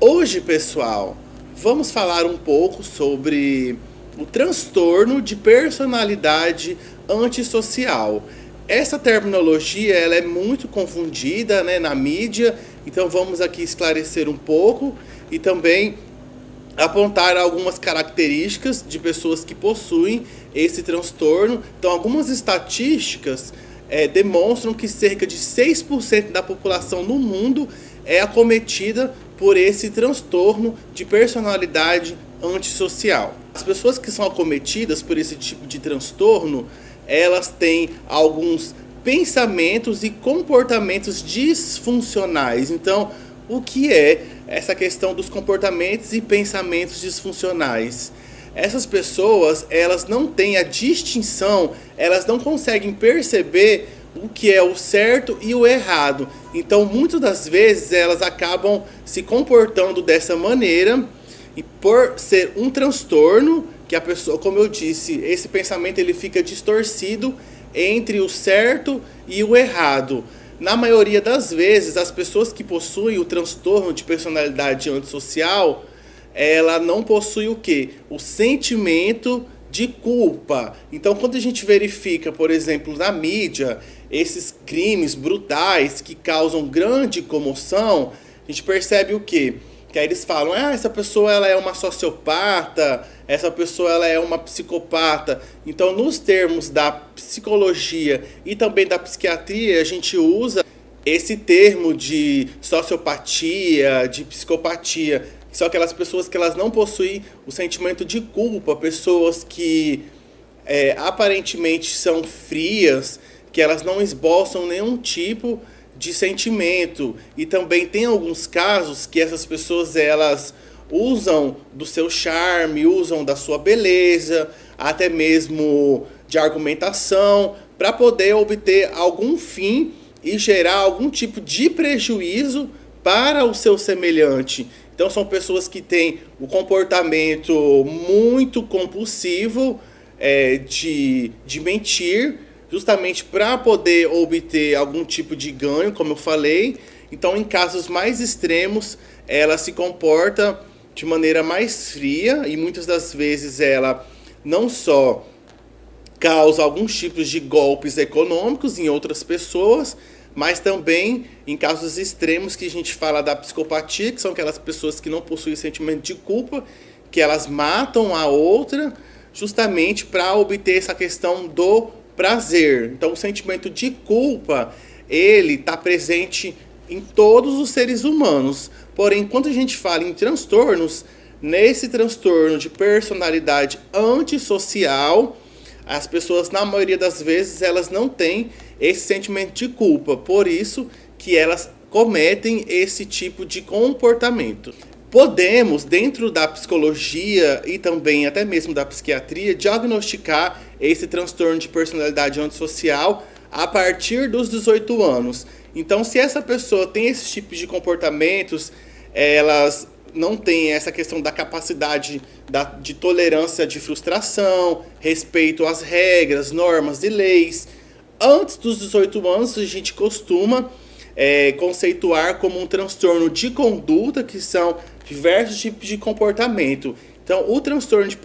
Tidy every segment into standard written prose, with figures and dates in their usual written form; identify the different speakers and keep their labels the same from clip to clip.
Speaker 1: Hoje, pessoal, vamos falar um pouco sobre o transtorno de personalidade antissocial. Essa terminologia ela é muito confundida, né, na mídia, então vamos aqui esclarecer um pouco e também apontar algumas características de pessoas que possuem esse transtorno. Então, algumas estatísticas demonstram que cerca de 6% da população no mundo é acometida por esse transtorno de personalidade antissocial. As pessoas que são acometidas por esse tipo de transtorno, elas têm alguns pensamentos e comportamentos disfuncionais. Então, o que é essa questão dos comportamentos e pensamentos disfuncionais? Essas pessoas, elas não têm a distinção, elas não conseguem perceber o que é o certo e o errado. Então, muitas das vezes, elas acabam se comportando dessa maneira e por ser um transtorno, que a pessoa, como eu disse, esse pensamento ele fica distorcido entre o certo e o errado. Na maioria das vezes, as pessoas que possuem o transtorno de personalidade antissocial, ela não possui o quê? O sentimento de culpa. Então, quando a gente verifica, por exemplo, na mídia, esses crimes brutais que causam grande comoção, a gente percebe o quê? Que aí eles falam, essa pessoa ela é uma sociopata, essa pessoa ela é uma psicopata. Então, nos termos da psicologia e também da psiquiatria, a gente usa esse termo de sociopatia, de psicopatia. São aquelas pessoas que elas não possuem o sentimento de culpa, pessoas que aparentemente são frias, que elas não esboçam nenhum tipo de sentimento. E também tem alguns casos que essas pessoas elas usam do seu charme, usam da sua beleza, até mesmo de argumentação, para poder obter algum fim e gerar algum tipo de prejuízo para o seu semelhante. Então são pessoas que têm o comportamento muito compulsivo de mentir, justamente para poder obter algum tipo de ganho, como eu falei. Então, em casos mais extremos, ela se comporta de maneira mais fria e muitas das vezes ela não só causa alguns tipos de golpes econômicos em outras pessoas, mas também em casos extremos que a gente fala da psicopatia, que são aquelas pessoas que não possuem sentimento de culpa, que elas matam a outra justamente para obter essa questão do prazer. Então, o sentimento de culpa, ele está presente em todos os seres humanos. Porém, quando a gente fala em transtornos, nesse transtorno de personalidade antissocial, as pessoas, na maioria das vezes, elas não têm esse sentimento de culpa. Por isso que elas cometem esse tipo de comportamento. Podemos, dentro da psicologia e também até mesmo da psiquiatria, diagnosticar esse transtorno de personalidade antissocial a partir dos 18 anos. Então, se essa pessoa tem esse tipo de comportamentos, elas não têm essa questão da capacidade de tolerância de frustração, respeito às regras, normas e leis. Antes dos 18 anos, a gente costuma conceituar como um transtorno de conduta, que são diversos tipos de comportamento. Então, o transtorno de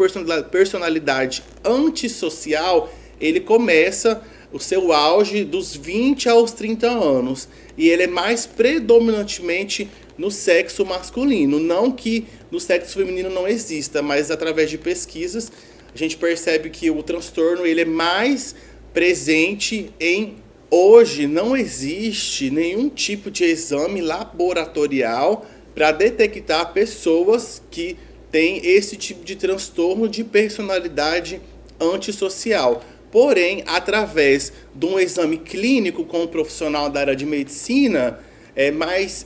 Speaker 1: personalidade antissocial, ele começa o seu auge dos 20 aos 30 anos. E ele é mais predominantemente no sexo masculino. Não que no sexo feminino não exista, mas através de pesquisas, a gente percebe que o transtorno ele é mais presente em... Hoje não existe nenhum tipo de exame laboratorial para detectar pessoas que têm esse tipo de transtorno de personalidade antissocial. Porém, através de um exame clínico com um profissional da área de medicina, mais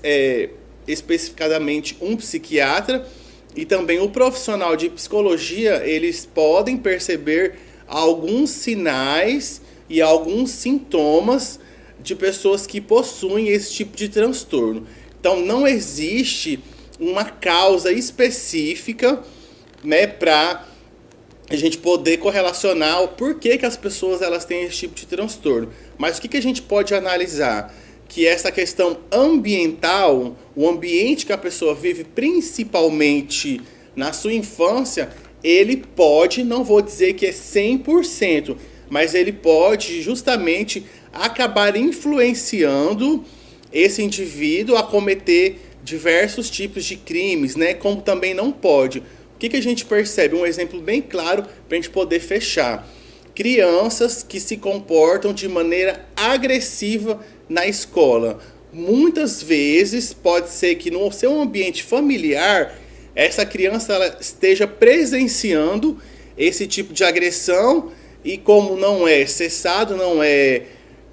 Speaker 1: especificadamente um psiquiatra, e também o profissional de psicologia, eles podem perceber alguns sinais e alguns sintomas de pessoas que possuem esse tipo de transtorno. Então, não existe uma causa específica, né, para a gente poder correlacionar o porquê que as pessoas elas têm esse tipo de transtorno. Mas o que a gente pode analisar? que essa questão ambiental, o ambiente que a pessoa vive, principalmente na sua infância, ele pode, não vou dizer que é 100%, mas ele pode justamente acabar influenciando esse indivíduo a cometer diversos tipos de crimes, né? Como também não pode. O que a gente percebe? Um exemplo bem claro para a gente poder fechar. Crianças que se comportam de maneira agressiva na escola. Muitas vezes pode ser que no seu ambiente familiar, essa criança ela esteja presenciando esse tipo de agressão e como não é cessado,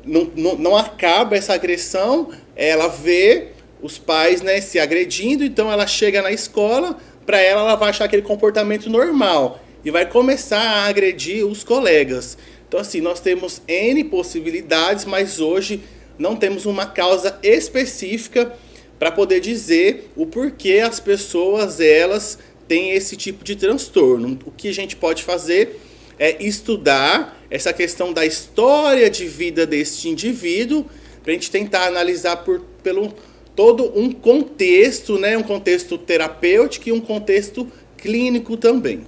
Speaker 1: não acaba essa agressão, ela vê os pais, né, se agredindo, então ela chega na escola, para ela vai achar aquele comportamento normal e vai começar a agredir os colegas. Então assim, nós temos N possibilidades, mas hoje não temos uma causa específica para poder dizer o porquê as pessoas elas têm esse tipo de transtorno. O que a gente pode fazer é estudar essa questão da história de vida deste indivíduo, para a gente tentar analisar pelo todo um contexto, né, um contexto terapêutico e um contexto clínico também.